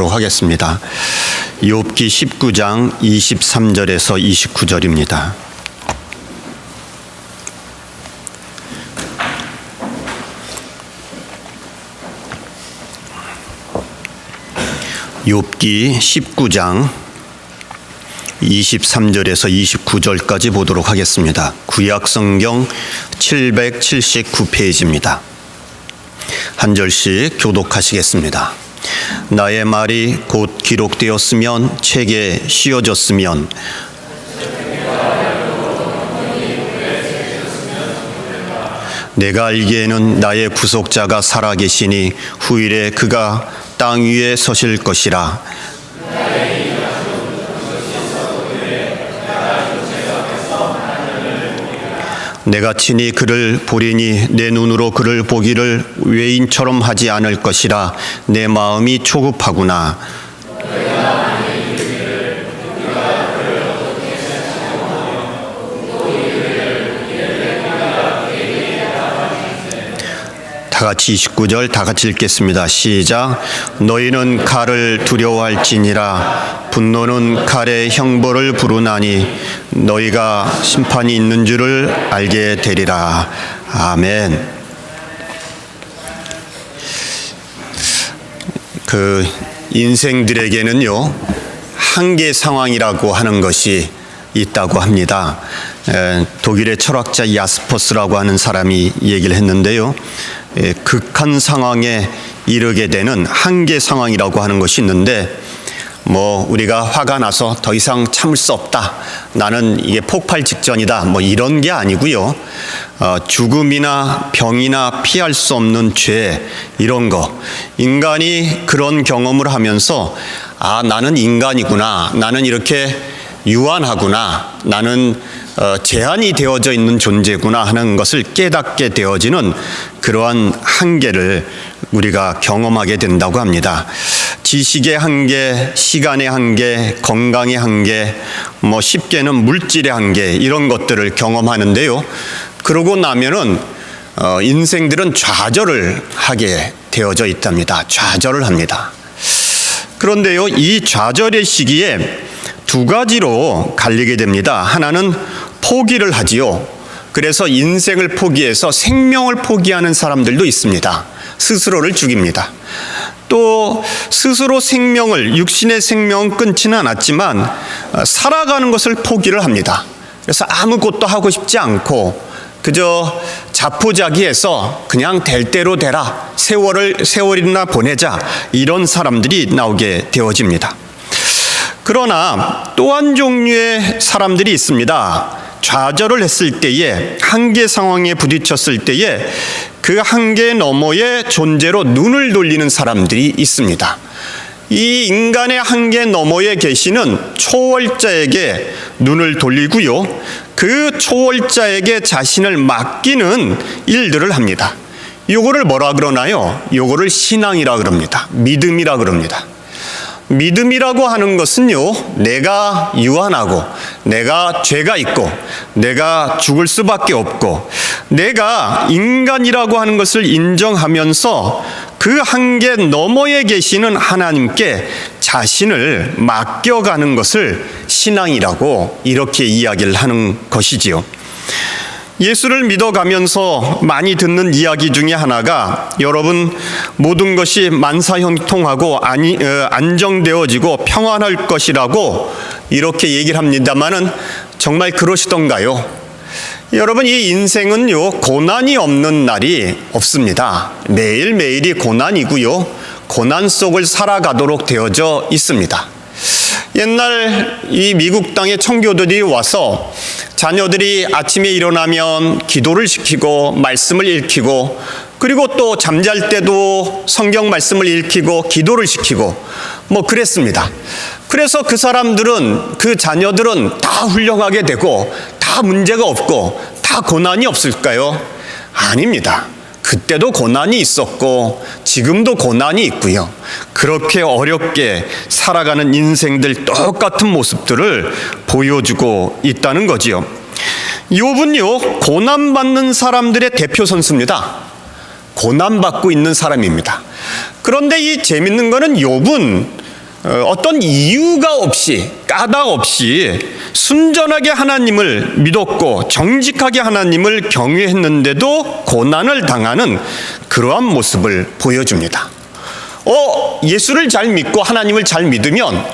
하겠습니다. 욥기 19장 23절에서 29절입니다. 욥기 19장 23절에서 29절까지 보도록 하겠습니다. 구약성경 779페이지입니다. 한 절씩 교독하시겠습니다. 나의 말이 곧 기록되었으면 책에 씌어졌으면 내가 알기에는 나의 구속자가 살아계시니 후일에 그가 땅 위에 서실 것이라. 내가 친히 그를 보리니 내 눈으로 그를 보기를 외인처럼 하지 않을 것이라. 내 마음이 초급하구나. 다 같이 29절 다 같이 읽겠습니다. 시작. 너희는 칼을 두려워할지니라. 분노는 칼의 형벌을 부르나니 너희가 심판이 있는 줄을 알게 되리라. 아멘. 인생들에게는요, 한계 상황이라고 하는 것이 있다고 합니다. 독일의 철학자 야스퍼스라고 하는 사람이 얘기를 했는데요, 극한 상황에 이르게 되는 한계 상황이라고 하는 것이 있는데, 우리가 화가 나서 더 이상 참을 수 없다, 나는 이게 폭발 직전이다, 이런 게 아니고요, 죽음이나 병이나 피할 수 없는 죄, 이런 거, 인간이 그런 경험을 하면서 나는 인간이구나, 나는 이렇게 유한하구나, 나는 제한이 되어져 있는 존재구나 하는 것을 깨닫게 되어지는 그러한 한계를 우리가 경험하게 된다고 합니다. 지식의 한계, 시간의 한계, 건강의 한계, 쉽게는 물질의 한계, 이런 것들을 경험하는데요, 그러고 나면은 인생들은 좌절을 하게 되어져 있답니다. 좌절을 합니다. 그런데요, 이 좌절의 시기에 두 가지로 갈리게 됩니다. 하나는 포기를 하지요. 그래서 인생을 포기해서 생명을 포기하는 사람들도 있습니다. 스스로를 죽입니다. 또 스스로 생명을, 육신의 생명은 끊지는 않았지만 살아가는 것을 포기를 합니다. 그래서 아무것도 하고 싶지 않고 그저 자포자기해서 그냥 될 대로 되라, 세월이나 보내자, 이런 사람들이 나오게 되어집니다. 그러나 또 한 종류의 사람들이 있습니다. 좌절을 했을 때에, 한계 상황에 부딪혔을 때에 그 한계 너머의 존재로 눈을 돌리는 사람들이 있습니다. 이 인간의 한계 너머에 계시는 초월자에게 눈을 돌리고요, 그 초월자에게 자신을 맡기는 일들을 합니다. 요거를 뭐라 그러나요? 요거를 신앙이라 그럽니다. 믿음이라 그럽니다. 믿음이라고 하는 것은요, 내가 유한하고 내가 죄가 있고 내가 죽을 수밖에 없고 내가 인간이라고 하는 것을 인정하면서 그 한계 너머에 계시는 하나님께 자신을 맡겨가는 것을 신앙이라고 이렇게 이야기를 하는 것이지요. 예수를 믿어가면서 많이 듣는 이야기 중에 하나가, 여러분 모든 것이 만사형통하고 안정되어지고 평안할 것이라고 이렇게 얘기를 합니다마는 정말 그러시던가요? 여러분, 이 인생은요, 고난이 없는 날이 없습니다. 매일매일이 고난이고요, 고난 속을 살아가도록 되어져 있습니다. 옛날 이 미국 땅에 청교도들이 와서 자녀들이 아침에 일어나면 기도를 시키고 말씀을 읽히고, 그리고 또 잠잘 때도 성경 말씀을 읽히고 기도를 시키고 그랬습니다. 그래서 그 사람들은, 그 자녀들은 다 훌륭하게 되고 다 문제가 없고 다 고난이 없을까요? 아닙니다. 그때도 고난이 있었고 지금도 고난이 있고요. 그렇게 어렵게 살아가는 인생들 똑같은 모습들을 보여주고 있다는 거지요. 욥은요, 고난받는 사람들의 대표 선수입니다. 고난받고 있는 사람입니다. 그런데 이 재밌는 거는 욥은 어떤 이유가 없이 까닭 없이 순전하게 하나님을 믿었고 정직하게 하나님을 경외했는데도 고난을 당하는 그러한 모습을 보여줍니다. 예수를 잘 믿고 하나님을 잘 믿으면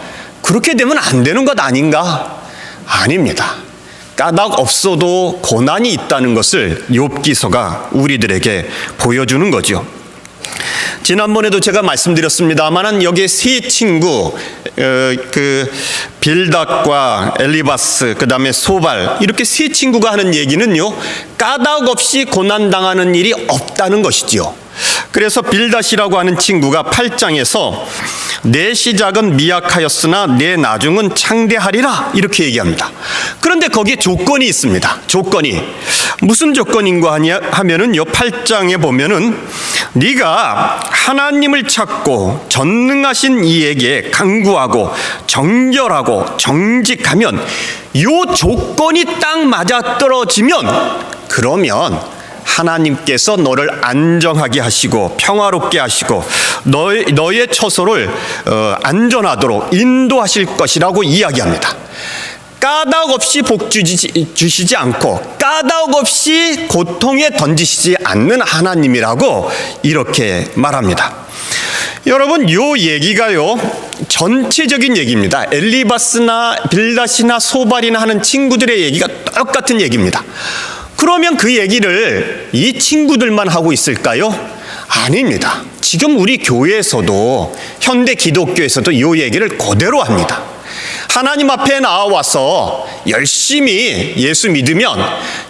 그렇게 되면 안 되는 것 아닌가? 아닙니다. 까닭 없어도 고난이 있다는 것을 욥기서가 우리들에게 보여주는 거죠. 지난번에도 제가 말씀드렸습니다만 여기에 세 친구, 빌닷과 엘리바스, 그 다음에 소발, 이렇게 세 친구가 하는 얘기는요, 까닭 없이 고난당하는 일이 없다는 것이지요. 그래서 빌닷이라고 하는 친구가 8장에서 내 시작은 미약하였으나 내 나중은 창대하리라 이렇게 얘기합니다. 그런데 거기에 조건이 있습니다. 조건이 무슨 조건인가 하면은요, 8장에 보면은 네가 하나님을 찾고 전능하신 이에게 간구하고 정결하고 정직하면 요 조건이 딱 맞아떨어지면 그러면 하나님께서 너를 안정하게 하시고 평화롭게 하시고 너의 처소를 안전하도록 인도하실 것이라고 이야기합니다. 까닭 없이 복 주시지 않고 까닭 없이 고통에 던지시지 않는 하나님이라고 이렇게 말합니다. 여러분, 요 얘기가요 전체적인 얘기입니다. 엘리바스나 빌닷이나 소발이나 하는 친구들의 얘기가 똑같은 얘기입니다. 그러면 그 얘기를 이 친구들만 하고 있을까요? 아닙니다. 지금 우리 교회에서도, 현대 기독교에서도 이 얘기를 그대로 합니다. 하나님 앞에 나와서 열심히 예수 믿으면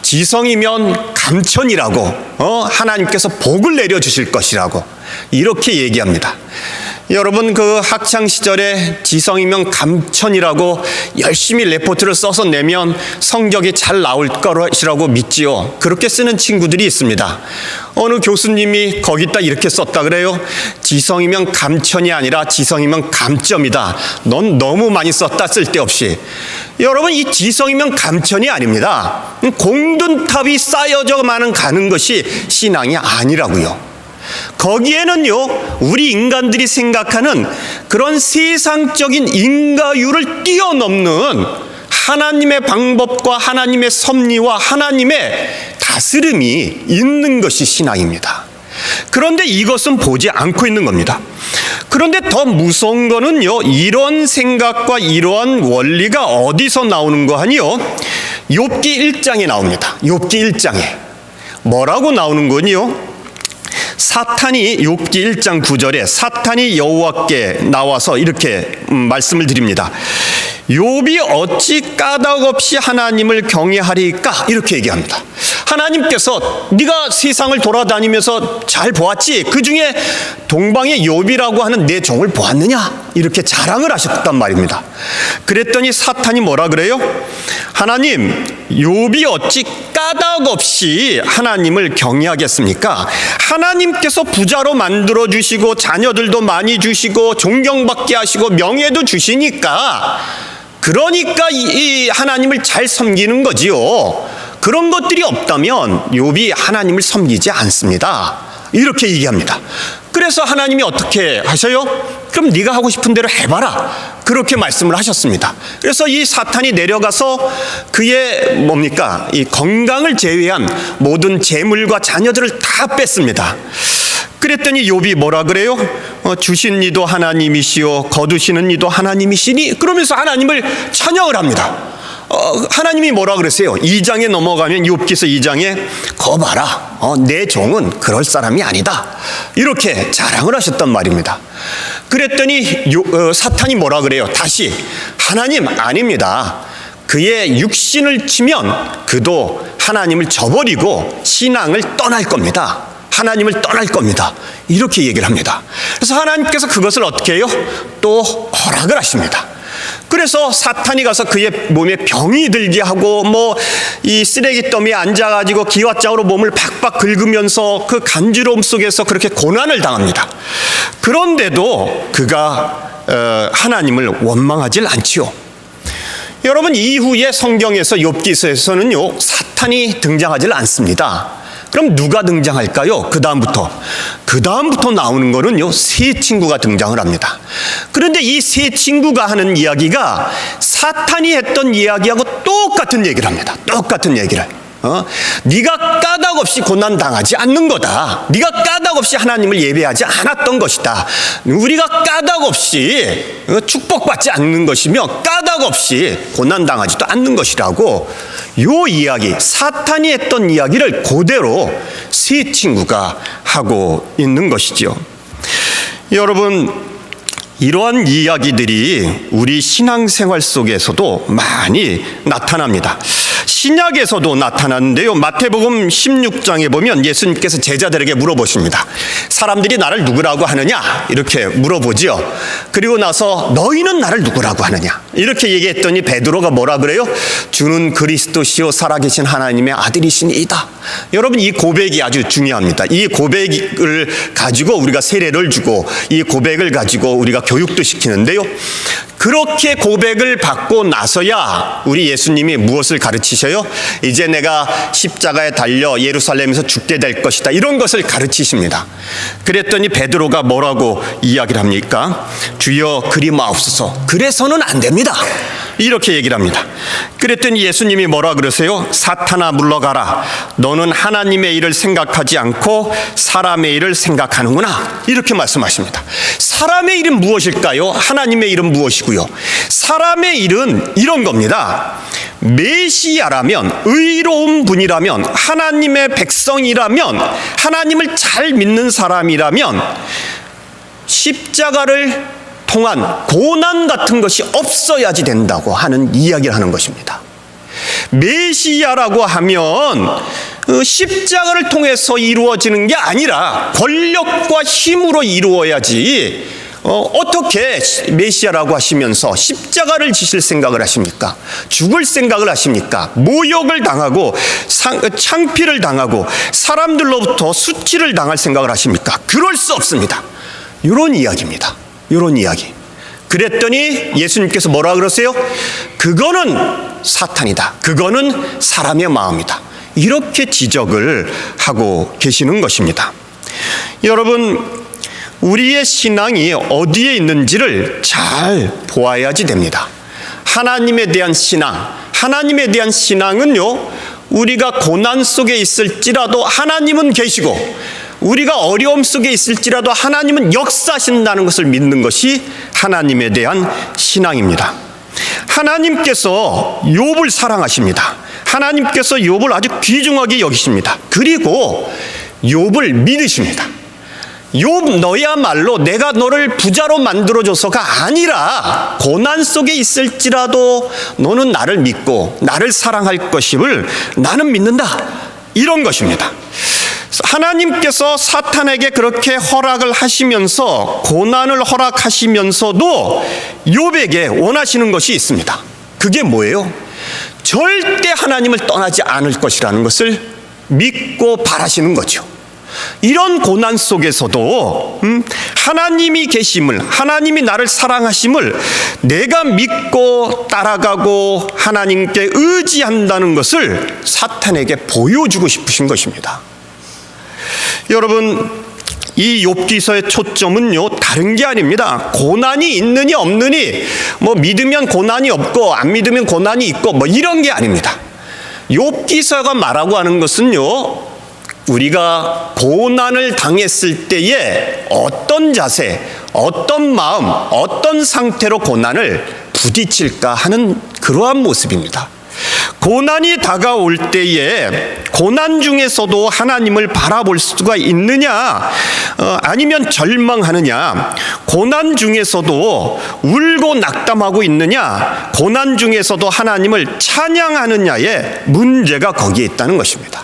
지성이면 감천이라고, 하나님께서 복을 내려주실 것이라고 이렇게 얘기합니다. 여러분, 그 학창시절에 지성이면 감천이라고 열심히 레포트를 써서 내면 성적이 잘 나올 것이라고 믿지요. 그렇게 쓰는 친구들이 있습니다. 어느 교수님이 거기다 이렇게 썼다 그래요. 지성이면 감천이 아니라 지성이면 감점이다. 넌 너무 많이 썼다, 쓸데없이. 여러분, 이 지성이면 감천이 아닙니다. 공든탑이 쌓여져만 가는 것이 신앙이 아니라고요. 거기에는요, 우리 인간들이 생각하는 그런 세상적인 인과율을 뛰어넘는 하나님의 방법과 하나님의 섭리와 하나님의 다스림이 있는 것이 신앙입니다. 그런데 이것은 보지 않고 있는 겁니다. 그런데 더 무서운 거는요, 이런 생각과 이러한 원리가 어디서 나오는 거 하니요, 욥기 1장에 나옵니다. 욥기 1장에 뭐라고 나오는 거니요? 사탄이, 욥기 1장 9절에 사탄이 여호와께 나와서 이렇게 말씀을 드립니다. 욥이 어찌 까닭 없이 하나님을 경외하리까? 이렇게 얘기합니다. 하나님께서 네가 세상을 돌아다니면서 잘 보았지? 그 중에 동방의 욥이라고 하는 내 종을 보았느냐? 이렇게 자랑을 하셨단 말입니다. 그랬더니 사탄이 뭐라 그래요? 하나님, 욥이 어찌 까닭 없이 하나님을 경외하겠습니까? 하나님께서 부자로 만들어 주시고 자녀들도 많이 주시고 존경받게 하시고 명예도 주시니까, 그러니까 이 하나님을 잘 섬기는 거지요. 그런 것들이 없다면 욥이 하나님을 섬기지 않습니다. 이렇게 얘기합니다. 그래서 하나님이 어떻게 하셔요? 그럼 네가 하고 싶은 대로 해봐라. 그렇게 말씀을 하셨습니다. 그래서 이 사탄이 내려가서 그의 뭡니까? 이 건강을 제외한 모든 재물과 자녀들을 다 뺐습니다. 그랬더니 욥이 뭐라 그래요? 주신 이도 하나님이시오 거두시는 이도 하나님이시니, 그러면서 하나님을 찬양을 합니다. 하나님이 뭐라 그랬어요? 2장에 넘어가면 욥기서 2장에 거 봐라, 내 종은 그럴 사람이 아니다, 이렇게 자랑을 하셨단 말입니다. 그랬더니 사탄이 뭐라 그래요? 다시 하나님 아닙니다. 그의 육신을 치면 그도 하나님을 저버리고 신앙을 떠날 겁니다. 하나님을 떠날 겁니다. 이렇게 얘기를 합니다. 그래서 하나님께서 그것을 어떻게 해요? 또 허락을 하십니다. 그래서 사탄이 가서 그의 몸에 병이 들게 하고 이 쓰레기 더미에 앉아가지고 기왓장으로 몸을 박박 긁으면서 그 간지러움 속에서 그렇게 고난을 당합니다. 그런데도 그가 하나님을 원망하질 않지요. 여러분, 이후에 성경에서 욥기서에서는요, 사탄이 등장하질 않습니다. 그럼 누가 등장할까요? 그 다음부터 나오는 거는요, 세 친구가 등장을 합니다. 그런데 이 세 친구가 하는 이야기가 사탄이 했던 이야기하고 똑같은 얘기를 합니다. 똑같은 얘기를. 네가 까닭 없이 고난 당하지 않는 거다. 네가 까닭 없이 하나님을 예배하지 않았던 것이다. 우리가 까닭 없이 축복받지 않는 것이며 까닭 없이 고난 당하지도 않는 것이라고, 요 이야기, 사탄이 했던 이야기를 그대로 세 친구가 하고 있는 것이지요. 여러분, 이러한 이야기들이 우리 신앙생활 속에서도 많이 나타납니다. 신약에서도 나타나는데요, 마태복음 16장에 보면 예수님께서 제자들에게 물어보십니다. 사람들이 나를 누구라고 하느냐? 이렇게 물어보지요. 그리고 나서 너희는 나를 누구라고 하느냐? 이렇게 얘기했더니 베드로가 뭐라 그래요? 주는 그리스도시요 살아계신 하나님의 아들이시니이다. 여러분, 이 고백이 아주 중요합니다. 이 고백을 가지고 우리가 세례를 주고 이 고백을 가지고 우리가 교육도 시키는데요, 그렇게 고백을 받고 나서야 우리 예수님이 무엇을 가르치셔요? 이제 내가 십자가에 달려 예루살렘에서 죽게 될 것이다, 이런 것을 가르치십니다. 그랬더니 베드로가 뭐라고 이야기를 합니까? 주여 그리 마옵소서. 그래서는 안 됩니다, 이렇게 얘기를 합니다. 그랬더니 예수님이 뭐라 그러세요? 사탄아 물러가라. 너는 하나님의 일을 생각하지 않고 사람의 일을 생각하는구나, 이렇게 말씀하십니다. 사람의 일은 무엇일까요? 하나님의 일은 무엇이고요? 사람의 일은 이런 겁니다. 메시아라면, 의로운 분이라면, 하나님의 백성이라면, 하나님을 잘 믿는 사람이라면 십자가를 통한 고난 같은 것이 없어야지 된다고 하는 이야기를 하는 것입니다. 메시아라고 하면 십자가를 통해서 이루어지는 게 아니라 권력과 힘으로 이루어야지, 어떻게 메시아라고 하시면서 십자가를 지실 생각을 하십니까? 죽을 생각을 하십니까? 모욕을 당하고 창피를 당하고 사람들로부터 수치를 당할 생각을 하십니까? 그럴 수 없습니다. 이런 이야기입니다. 이런 이야기. 그랬더니 예수님께서 뭐라 그러세요? 그거는 사탄이다. 그거는 사람의 마음이다. 이렇게 지적을 하고 계시는 것입니다. 여러분, 우리의 신앙이 어디에 있는지를 잘 보아야지 됩니다. 하나님에 대한 신앙, 하나님에 대한 신앙은요, 우리가 고난 속에 있을지라도 하나님은 계시고, 우리가 어려움 속에 있을지라도 하나님은 역사하신다는 것을 믿는 것이 하나님에 대한 신앙입니다. 하나님께서 욥을 사랑하십니다. 하나님께서 욥을 아주 귀중하게 여기십니다. 그리고 욥을 믿으십니다. 욥, 너야말로 내가 너를 부자로 만들어줘서가 아니라 고난 속에 있을지라도 너는 나를 믿고 나를 사랑할 것임을 나는 믿는다, 이런 것입니다. 하나님께서 사탄에게 그렇게 허락을 하시면서, 고난을 허락하시면서도 욥에게 원하시는 것이 있습니다. 그게 뭐예요? 절대 하나님을 떠나지 않을 것이라는 것을 믿고 바라시는 거죠. 이런 고난 속에서도 하나님이 계심을, 하나님이 나를 사랑하심을 내가 믿고 따라가고 하나님께 의지한다는 것을 사탄에게 보여주고 싶으신 것입니다. 여러분, 이 욥기서의 초점은요, 다른 게 아닙니다. 고난이 있느니 없느니, 믿으면 고난이 없고 안 믿으면 고난이 있고 이런 게 아닙니다. 욥기서가 말하고 하는 것은요, 우리가 고난을 당했을 때에 어떤 자세, 어떤 마음, 어떤 상태로 고난을 부딪힐까 하는 그러한 모습입니다. 고난이 다가올 때에 고난 중에서도 하나님을 바라볼 수가 있느냐, 아니면 절망하느냐, 고난 중에서도 울고 낙담하고 있느냐, 고난 중에서도 하나님을 찬양하느냐의 문제가 거기에 있다는 것입니다.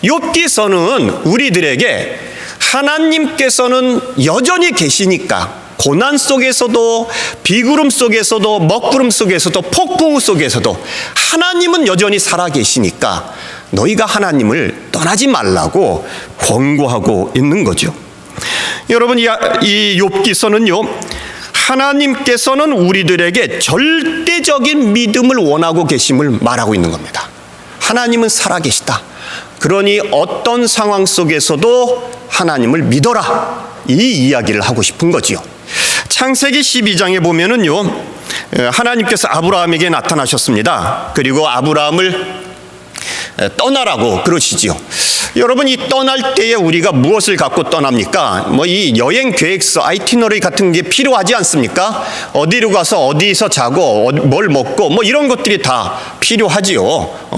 욥기서는 우리들에게 하나님께서는 여전히 계시니까, 고난 속에서도 비구름 속에서도 먹구름 속에서도 폭풍우 속에서도 하나님은 여전히 살아계시니까 너희가 하나님을 떠나지 말라고 권고하고 있는 거죠. 여러분, 이 욥기서는요, 하나님께서는 우리들에게 절대적인 믿음을 원하고 계심을 말하고 있는 겁니다. 하나님은 살아계시다. 그러니 어떤 상황 속에서도 하나님을 믿어라, 이 이야기를 하고 싶은 거지요. 창세기 12장에 보면은요, 하나님께서 아브라함에게 나타나셨습니다. 그리고 아브라함을 떠나라고 그러시지요. 여러분, 이 떠날 때에 우리가 무엇을 갖고 떠납니까? 뭐 이 여행 계획서, 아이티너리 같은 게 필요하지 않습니까? 어디로 가서 어디서 자고 뭘 먹고 뭐 이런 것들이 다 필요하지요.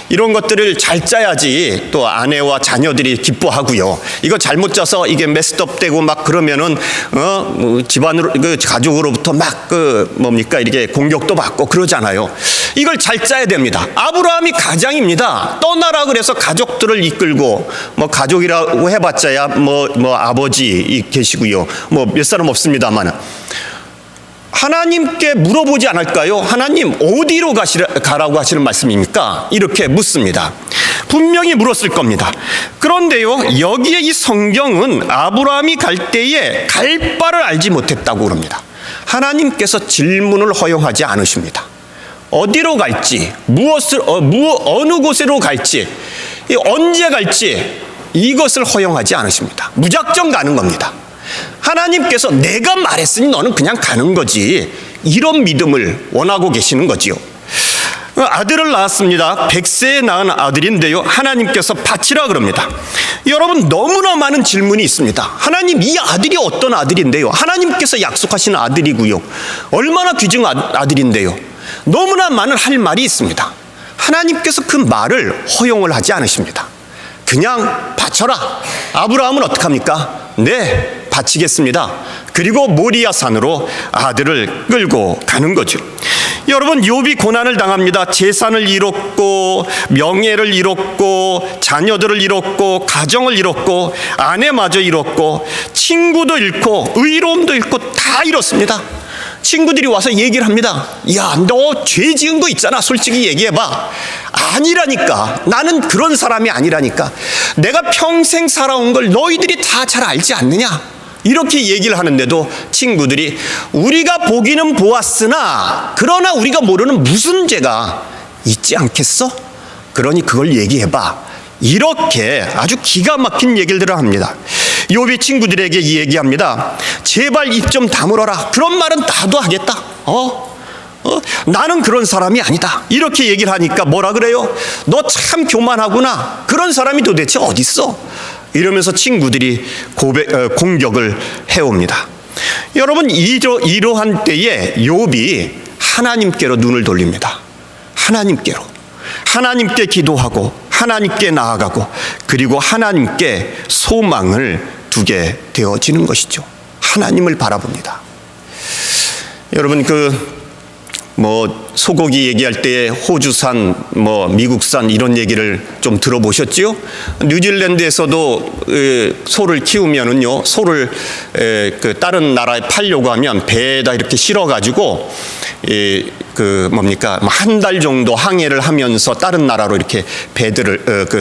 이런 것들을 잘 짜야지 또 아내와 자녀들이 기뻐하고요. 이거 잘못 짜서 이게 메스업 되고 막 그러면은 집안으로, 그 가족으로부터 막 뭡니까, 이렇게 공격도 받고 그러잖아요. 이걸 잘 짜야 됩니다. 아브라함이 가장입니다. 떠나라 그래서 가족들을 이끌고, 뭐 가족이라고 해봤자야 뭐 아버지 계시고요, 뭐 몇 사람 없습니다만 하나님께 물어보지 않을까요? 하나님, 어디로 가라고 하시는 말씀입니까? 이렇게 묻습니다. 분명히 물었을 겁니다. 그런데요, 여기에 이 성경은 아브라함이 갈 때에 갈 바를 알지 못했다고 그럽니다. 하나님께서 질문을 허용하지 않으십니다. 어디로 갈지, 어느 곳으로 갈지, 언제 갈지 이것을 허용하지 않으십니다. 무작정 가는 겁니다. 하나님께서 내가 말했으니 너는 그냥 가는 거지, 이런 믿음을 원하고 계시는 거지요. 아들을 낳았습니다. 100세에 낳은 아들인데요, 하나님께서 바치라 그럽니다. 여러분, 너무나 많은 질문이 있습니다. 하나님, 이 아들이 어떤 아들인데요? 하나님께서 약속하신 아들이고요, 얼마나 귀중한 아들인데요? 너무나 많은 할 말이 있습니다. 하나님께서 그 말을 허용을 하지 않으십니다. 그냥 바쳐라. 아브라함은 어떡합니까? 네, 바치겠습니다. 그리고 모리아 산으로 아들을 끌고 가는 거죠. 여러분, 욥이 고난을 당합니다. 재산을 잃었고, 명예를 잃었고, 자녀들을 잃었고, 가정을 잃었고, 아내마저 잃었고, 친구도 잃고, 의로움도 잃고, 다 잃었습니다. 친구들이 와서 얘기를 합니다. 야, 너 죄 지은 거 있잖아, 솔직히 얘기해봐. 아니라니까. 나는 그런 사람이 아니라니까. 내가 평생 살아온 걸 너희들이 다 잘 알지 않느냐, 이렇게 얘기를 하는데도 친구들이 우리가 보기는 보았으나 그러나 우리가 모르는 무슨 죄가 있지 않겠어? 그러니 그걸 얘기해봐. 이렇게 아주 기가 막힌 얘기들을 합니다. 욥이 친구들에게 이 얘기합니다. 제발 입 좀 다물어라. 그런 말은 나도 하겠다. 나는 그런 사람이 아니다. 이렇게 얘기를 하니까 뭐라 그래요? 너 참 교만하구나. 그런 사람이 도대체 어디 있어? 이러면서 친구들이 공격을 해옵니다. 여러분, 이러한 때에 욥이 하나님께로 눈을 돌립니다. 하나님께 기도하고 하나님께 나아가고, 그리고 하나님께 소망을 두게 되어지는 것이죠. 하나님을 바라봅니다. 여러분, 소고기 얘기할 때 호주산, 미국산 이런 얘기를 좀 들어보셨지요? 뉴질랜드에서도 소를 키우면은요, 소를 다른 나라에 팔려고 하면 배에다 이렇게 실어가지고 한 달 정도 항해를 하면서 다른 나라로 이렇게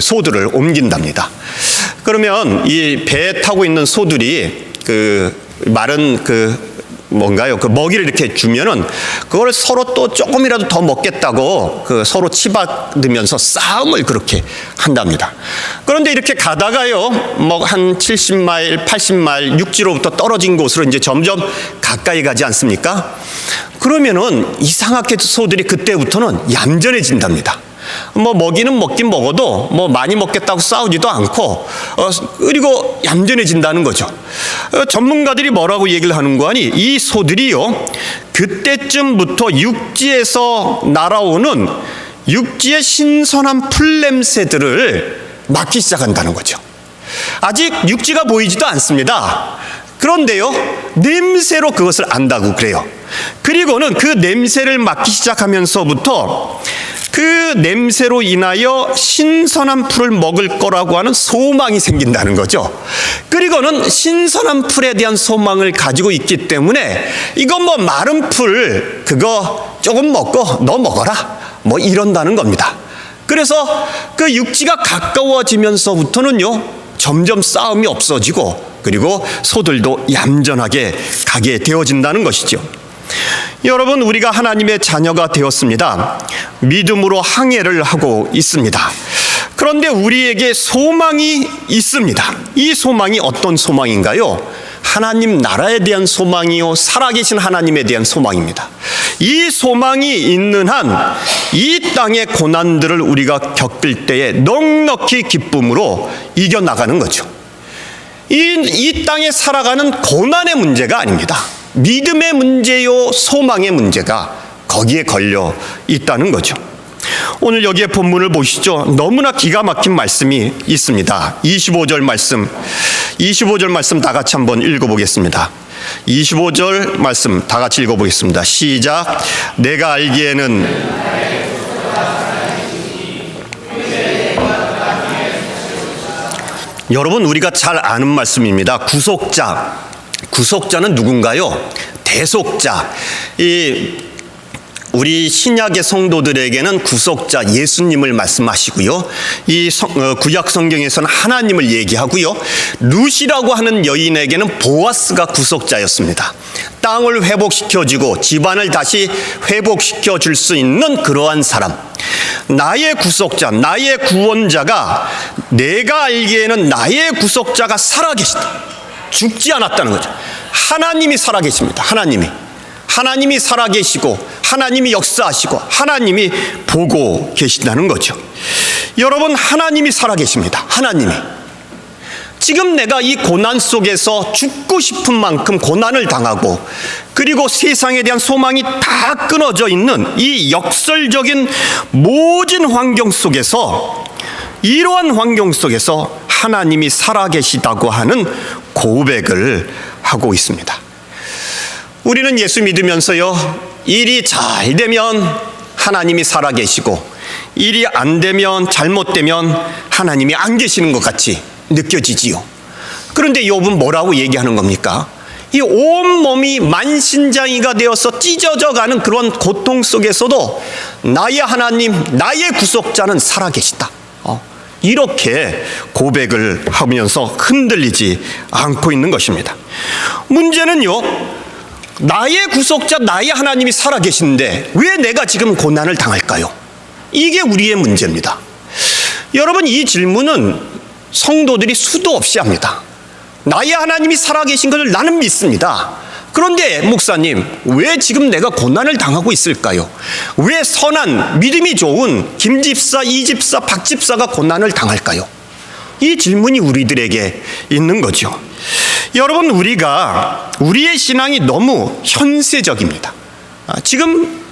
소들을 옮긴답니다. 그러면 이 배에 타고 있는 소들이 마른 먹이를 이렇게 주면은 그걸 서로 또 조금이라도 더 먹겠다고 서로 치받으면서 싸움을 그렇게 한답니다. 그런데 이렇게 가다가요, 한 70마일, 80마일 육지로부터 떨어진 곳으로 이제 점점 가까이 가지 않습니까? 그러면은 이상하게 소들이 그때부터는 얌전해진답니다. 먹이는 먹긴 먹어도 많이 먹겠다고 싸우지도 않고, 그리고 얌전해진다는 거죠. 전문가들이 뭐라고 얘기를 하는 거 아니, 이 소들이요, 그때쯤부터 육지에서 날아오는 육지의 신선한 풀 냄새들을 맡기 시작한다는 거죠. 아직 육지가 보이지도 않습니다. 그런데요, 냄새로 그것을 안다고 그래요. 그리고는 그 냄새를 맡기 시작하면서부터 그 냄새로 인하여 신선한 풀을 먹을 거라고 하는 소망이 생긴다는 거죠. 그리고는 신선한 풀에 대한 소망을 가지고 있기 때문에 이거 마른 풀 그거 조금 먹고 너 먹어라, 이런다는 겁니다. 그래서 그 육지가 가까워지면서부터는요, 점점 싸움이 없어지고, 그리고 소들도 얌전하게 가게 되어진다는 것이죠. 여러분, 우리가 하나님의 자녀가 되었습니다. 믿음으로 항해를 하고 있습니다. 그런데 우리에게 소망이 있습니다. 이 소망이 어떤 소망인가요? 하나님 나라에 대한 소망이요, 살아계신 하나님에 대한 소망입니다. 이 소망이 있는 한 이 땅의 고난들을 우리가 겪을 때에 넉넉히 기쁨으로 이겨나가는 거죠. 이 땅에 살아가는 고난의 문제가 아닙니다. 믿음의 문제요, 소망의 문제가 거기에 걸려 있다는 거죠. 오늘 여기에 본문을 보시죠. 너무나 기가 막힌 말씀이 있습니다. 25절 말씀 다 같이 한번 읽어보겠습니다. 25절 말씀 다 같이 읽어보겠습니다. 시작. 내가 알기에는 여러분, 우리가 잘 아는 말씀입니다. 구속자는 누군가요? 대속자. 우리 신약의 성도들에게는 구속자 예수님을 말씀하시고요, 이 구약 성경에서는 하나님을 얘기하고요, 룻이라고 하는 여인에게는 보아스가 구속자였습니다. 땅을 회복시켜주고 집안을 다시 회복시켜줄 수 있는 그러한 사람, 나의 구속자, 나의 구원자가, 내가 알기에는 나의 구속자가 살아계시다, 죽지 않았다는 거죠. 하나님이 살아계십니다. 하나님이 살아계시고 하나님이 역사하시고 하나님이 보고 계신다는 거죠. 여러분, 하나님이 살아계십니다. 하나님이. 지금 내가 이 고난 속에서 죽고 싶은 만큼 고난을 당하고, 그리고 세상에 대한 소망이 다 끊어져 있는 이 역설적인 모진 환경 속에서, 이러한 환경 속에서 하나님이 살아계시다고 하는 고백을 하고 있습니다. 우리는 예수 믿으면서요, 일이 잘 되면 하나님이 살아계시고, 일이 안 되면, 잘못되면 하나님이 안 계시는 것 같이 느껴지지요. 그런데 욥은 뭐라고 얘기하는 겁니까? 이 온몸이 만신장이가 되어서 찢어져 가는 그런 고통 속에서도 나의 하나님, 나의 구속자는 살아계시다, 이렇게 고백을 하면서 흔들리지 않고 있는 것입니다. 문제는요, 나의 구속자, 나의 하나님이 살아계신데 왜 내가 지금 고난을 당할까요? 이게 우리의 문제입니다. 여러분, 이 질문은 성도들이 수도 없이 합니다. 나의 하나님이 살아계신 것을 나는 믿습니다. 그런데 목사님, 왜 지금 내가 고난을 당하고 있을까요? 왜 선한, 믿음이 좋은 김 집사, 이 집사, 박 집사가 고난을 당할까요? 이 질문이 우리들에게 있는 거죠. 여러분, 우리의 신앙이 너무 현세적입니다. 지금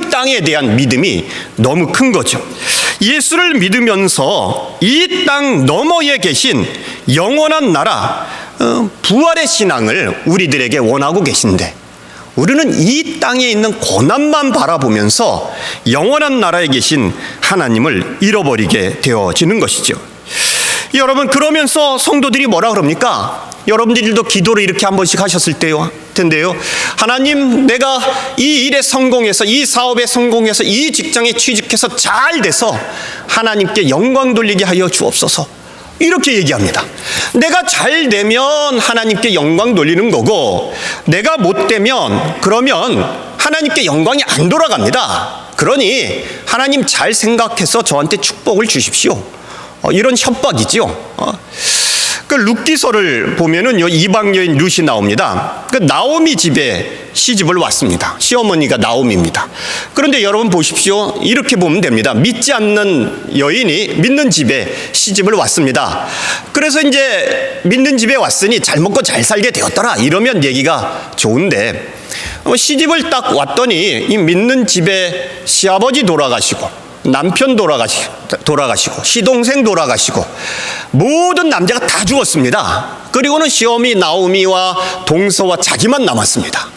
땅에 대한 믿음이 너무 큰 거죠. 예수를 믿으면서 이 땅 너머에 계신 영원한 나라, 부활의 신앙을 우리들에게 원하고 계신데, 우리는 이 땅에 있는 고난만 바라보면서 영원한 나라에 계신 하나님을 잃어버리게 되어지는 것이죠. 여러분, 그러면서 성도들이 뭐라 그럽니까? 여러분들도 기도를 이렇게 한 번씩 하셨을 텐데요. 하나님, 내가 이 일에 성공해서, 이 사업에 성공해서, 이 직장에 취직해서 잘 돼서 하나님께 영광 돌리게 하여 주옵소서, 이렇게 얘기합니다. 내가 잘 되면 하나님께 영광 돌리는 거고, 내가 못 되면 그러면 하나님께 영광이 안 돌아갑니다. 그러니 하나님 잘 생각해서 저한테 축복을 주십시오, 이런 협박이지요. 그 룻기서를 보면은요, 이방 여인 룻이 나옵니다. 그 나오미 집에 시집을 왔습니다. 시어머니가 나오미입니다. 그런데 여러분 보십시오. 이렇게 보면 됩니다. 믿지 않는 여인이 믿는 집에 시집을 왔습니다. 그래서 이제 믿는 집에 왔으니 잘 먹고 잘 살게 되었더라, 이러면 얘기가 좋은데, 시집을 딱 왔더니 이 믿는 집에 시아버지 돌아가시고, 남편 돌아가시고, 시동생 돌아가시고, 모든 남자가 다 죽었습니다. 그리고는 시어미 나오미와 동서와 자기만 남았습니다.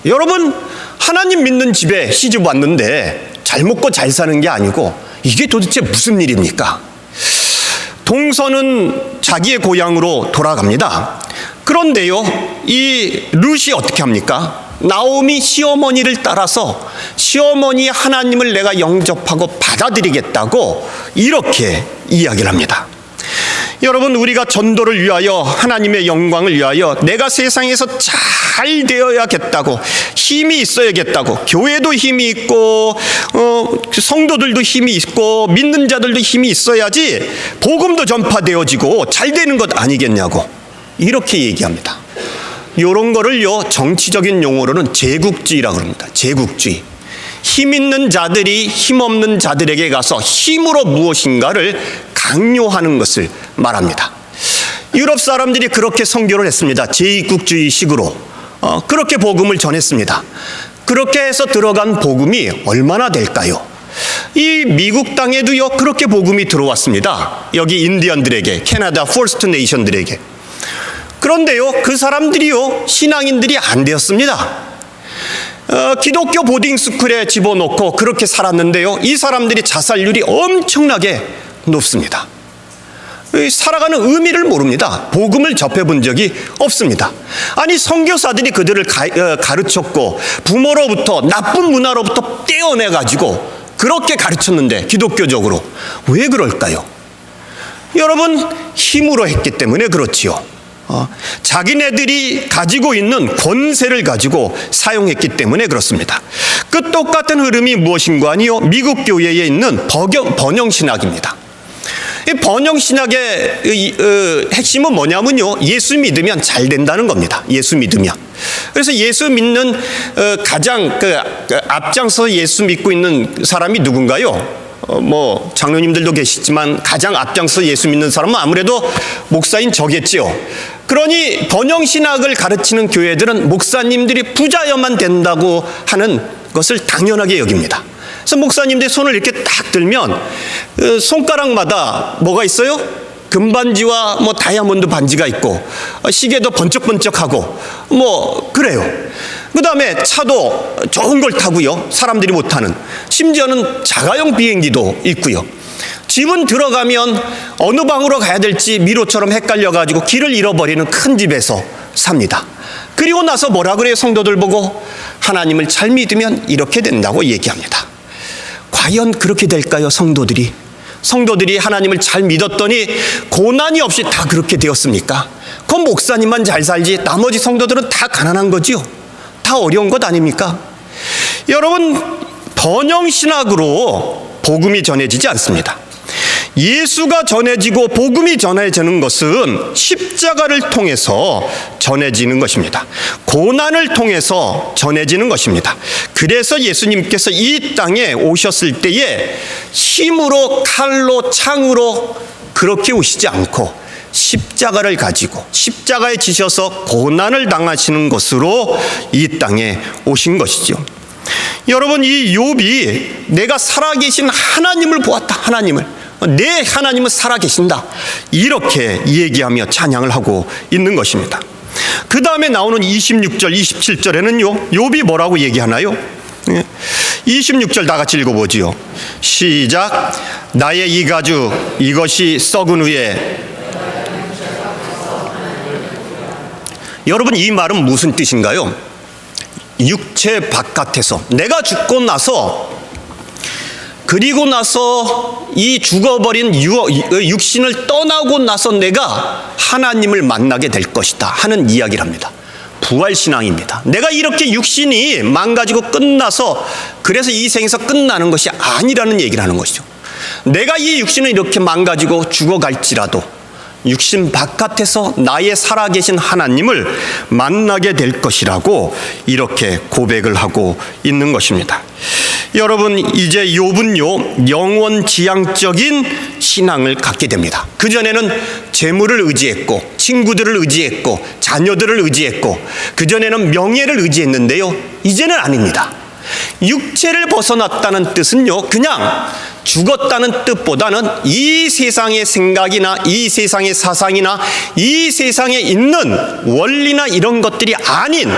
여러분, 하나님 믿는 집에 시집 왔는데 잘 먹고 잘 사는 게 아니고, 이게 도대체 무슨 일입니까? 동서는 자기의 고향으로 돌아갑니다. 그런데요, 이 룻이 어떻게 합니까? 나오미 시어머니를 따라서 시어머니의 하나님을 내가 영접하고 받아들이겠다고 이렇게 이야기를 합니다. 여러분, 우리가 전도를 위하여, 하나님의 영광을 위하여 내가 세상에서 잘 되어야겠다고 힘이 있어야겠다고, 교회도 힘이 있고 성도들도 힘이 있고 믿는 자들도 힘이 있어야지 복음도 전파되어지고 잘 되는 것 아니겠냐고 이렇게 얘기합니다. 이런 거를요 정치적인 용어로는 제국주의라고 합니다. 제국주의. 힘 있는 자들이 힘 없는 자들에게 가서 힘으로 무엇인가를 강요하는 것을 말합니다. 유럽 사람들이 그렇게 선교를 했습니다. 제국주의식으로 그렇게 복음을 전했습니다. 그렇게 해서 들어간 복음이 얼마나 될까요? 이 미국 땅에도요 그렇게 복음이 들어왔습니다. 여기 인디언들에게, 캐나다 퍼스트 네이션들에게. 그런데요 그 사람들이요 신앙인들이 안 되었습니다. 기독교 보딩스쿨에 집어넣고 그렇게 살았는데요 이 사람들이 자살률이 엄청나게 높습니다. 살아가는 의미를 모릅니다. 복음을 접해본 적이 없습니다. 아니 선교사들이 그들을 가르쳤고 부모로부터 나쁜 문화로부터 떼어내가지고 그렇게 가르쳤는데 기독교적으로 왜 그럴까요? 여러분 힘으로 했기 때문에 그렇지요. 자기네들이 가지고 있는 권세를 가지고 사용했기 때문에 그렇습니다. 그 똑같은 흐름이 무엇인가 하니요 미국 교회에 있는 번영신학입니다. 이 번영신학의 핵심은 뭐냐면요 예수 믿으면 잘 된다는 겁니다. 예수 믿으면. 그래서 예수 믿는 가장 앞장서 예수 믿고 있는 사람이 누군가요? 장로님들도 계시지만 가장 앞장서 예수 믿는 사람은 아무래도 목사인 저겠지요. 그러니 번영신학을 가르치는 교회들은 목사님들이 부자여만 된다고 하는 것을 당연하게 여깁니다. 그래서 목사님들이 손을 이렇게 딱 들면 손가락마다 뭐가 있어요? 금반지와 다이아몬드 반지가 있고 시계도 번쩍번쩍하고 그래요. 그 다음에 차도 좋은 걸 타고요. 사람들이 못 타는. 심지어는 자가용 비행기도 있고요. 집은 들어가면 어느 방으로 가야 될지 미로처럼 헷갈려가지고 길을 잃어버리는 큰 집에서 삽니다. 그리고 나서 뭐라 그래요? 성도들 보고 하나님을 잘 믿으면 이렇게 된다고 얘기합니다. 과연 그렇게 될까요? 성도들이 하나님을 잘 믿었더니 고난이 없이 다 그렇게 되었습니까? 그 목사님만 잘 살지 나머지 성도들은 다 가난한 거지요. 다 어려운 것 아닙니까? 여러분 번영신학으로 복음이 전해지지 않습니다. 예수가 전해지고 복음이 전해지는 것은 십자가를 통해서 전해지는 것입니다. 고난을 통해서 전해지는 것입니다. 그래서 예수님께서 이 땅에 오셨을 때에 힘으로 칼로 창으로 그렇게 오시지 않고 십자가를 가지고 십자가에 지셔서 고난을 당하시는 것으로 이 땅에 오신 것이죠. 여러분 이 욥이 내가 살아계신 하나님을 보았다. 내 하나님은 살아계신다. 이렇게 얘기하며 찬양을 하고 있는 것입니다. 그 다음에 나오는 26절, 27절에는요 욥이 뭐라고 얘기하나요? 26절 다 같이 읽어보지요. 시작. 나의 이 가죽 이것이 썩은 후에. 여러분 이 말은 무슨 뜻인가요? 육체 바깥에서 내가 죽고 나서 그리고 나서 이 죽어버린 육신을 떠나고 나서 내가 하나님을 만나게 될 것이다 하는 이야기를 합니다. 부활신앙입니다. 내가 이렇게 육신이 망가지고 끝나서 그래서 이 생에서 끝나는 것이 아니라는 얘기를 하는 것이죠. 내가 이 육신을 이렇게 망가지고 죽어갈지라도 육신 바깥에서 나의 살아계신 하나님을 만나게 될 것이라고 이렇게 고백을 하고 있는 것입니다. 여러분 이제 욥은요 영원지향적인 신앙을 갖게 됩니다. 그전에는 재물을 의지했고 친구들을 의지했고 자녀들을 의지했고 그전에는 명예를 의지했는데요 이제는 아닙니다. 육체를 벗어났다는 뜻은요 그냥 죽었다는 뜻보다는 이 세상의 생각이나 이 세상의 사상이나 이 세상에 있는 원리나 이런 것들이 아닌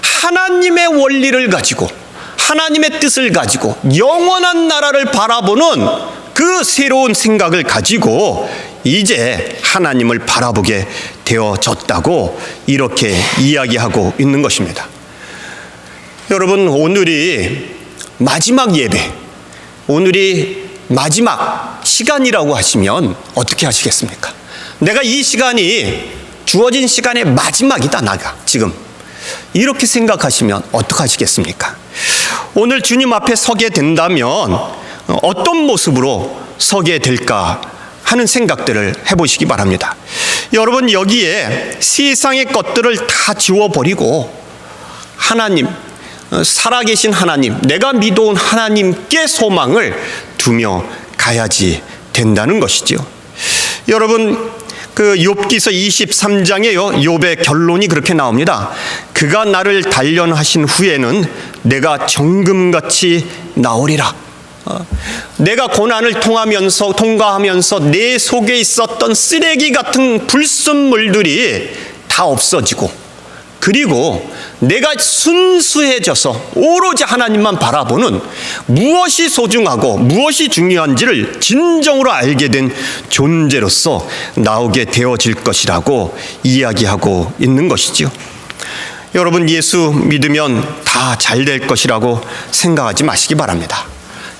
하나님의 원리를 가지고 하나님의 뜻을 가지고 영원한 나라를 바라보는 그 새로운 생각을 가지고 이제 하나님을 바라보게 되어졌다고 이렇게 이야기하고 있는 것입니다. 여러분 오늘이 마지막 예배, 오늘이 마지막 시간이라고 하시면 어떻게 하시겠습니까? 내가 이 시간이 주어진 시간의 마지막이다. 나가 지금 이렇게 생각하시면 어떡하시겠습니까? 오늘 주님 앞에 서게 된다면 어떤 모습으로 서게 될까 하는 생각들을 해보시기 바랍니다. 여러분, 여기에 세상의 것들을 다 지워버리고 하나님, 살아계신 하나님, 내가 믿어온 하나님께 소망을 두며 가야지 된다는 것이죠. 여러분, 그 욥기서 23장에요, 욥의 결론이 그렇게 나옵니다. 그가 나를 단련하신 후에는 내가 정금같이 나오리라. 내가 고난을 통과하면서 내 속에 있었던 쓰레기 같은 불순물들이 다 없어지고, 그리고 내가 순수해져서 오로지 하나님만 바라보는, 무엇이 소중하고 무엇이 중요한지를 진정으로 알게 된 존재로서 나오게 되어질 것이라고 이야기하고 있는 것이지요. 여러분, 예수 믿으면 다 잘 될 것이라고 생각하지 마시기 바랍니다.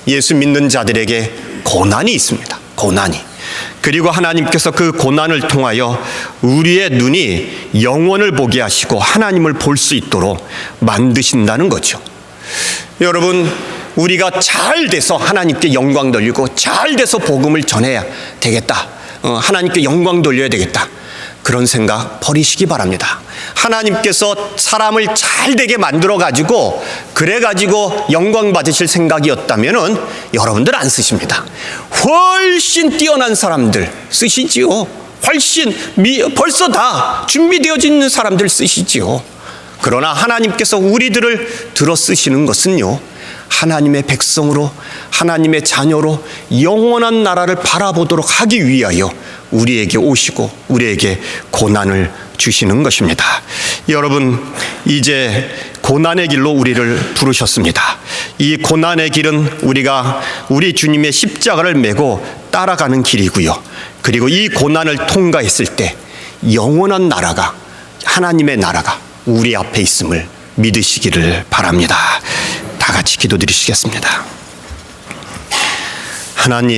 예수 믿는 자들에게 고난이 있습니다. 고난이. 그리고 하나님께서 그 고난을 통하여 우리의 눈이 영원을 보게 하시고 하나님을 볼 수 있도록 만드신다는 거죠. 여러분, 우리가 잘 돼서 하나님께 영광 돌리고 잘 돼서 복음을 전해야 되겠다. 하나님께 영광 돌려야 되겠다. 그런 생각 버리시기 바랍니다. 하나님께서 사람을 잘 되게 만들어가지고 그래가지고 영광 받으실 생각이었다면은 여러분들 안 쓰십니다. 훨씬 뛰어난 사람들 쓰시지요. 훨씬 벌써 다 준비되어져 있는 사람들 쓰시지요. 그러나 하나님께서 우리들을 들어 쓰시는 것은요, 하나님의 백성으로, 하나님의 자녀로 영원한 나라를 바라보도록 하기 위하여 우리에게 오시고 우리에게 고난을 주시는 것입니다. 여러분, 이제 고난의 길로 우리를 부르셨습니다. 이 고난의 길은 우리가 우리 주님의 십자가를 메고 따라가는 길이고요. 그리고 이 고난을 통과했을 때 영원한 나라가, 하나님의 나라가 우리 앞에 있음을 믿으시기를 바랍니다. 다 같이 기도드리시겠습니다. 하나님,